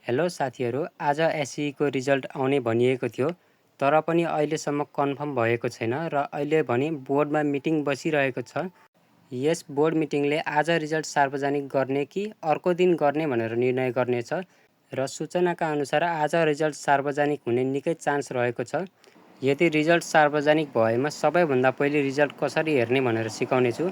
Hello साथीहरू, आज एसई को रिजल्ट आउने भनिएको थियो, तर पनि अहिलेसम्म कन्फर्म भएको छैन र अहिले भने बोर्डमा मिटिङ बसिरहेको छ। यस बोर्ड मिटिङले आज रिजल्ट सार्वजनिक गर्ने कि अर्को दिन गर्ने भनेर निर्णय गर्नेछ र सूचनाका अनुसार आज रिजल्ट सार्वजनिक हुने निकै चान्स रहेको छ। यदि रिजल्ट सार्वजनिक भएमा सबैभन्दा पहिले रिजल्ट कसरी हेर्ने भनेर सिकाउने छु।